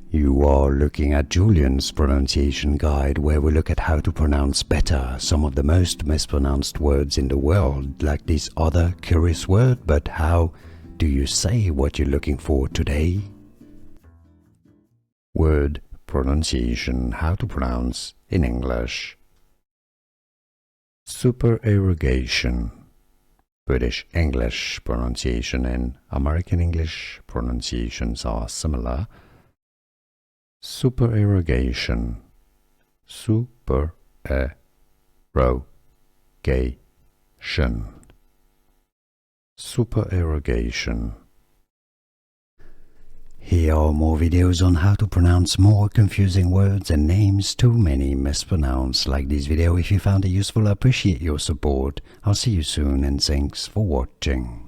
You are looking at Julian's pronunciation guide, where we look at how to pronounce better some of the most mispronounced words in the world, like this other curious word. But how do you say what you're looking for today? Word pronunciation, how to pronounce in English. Supererogation. British English pronunciation and American English pronunciations are similar. Supererogation. Supererogation. Supererogation. Here are more videos on how to pronounce more confusing words and names too many mispronounced. Like this video if you found it useful. I appreciate your support. I'll see you soon and thanks for watching.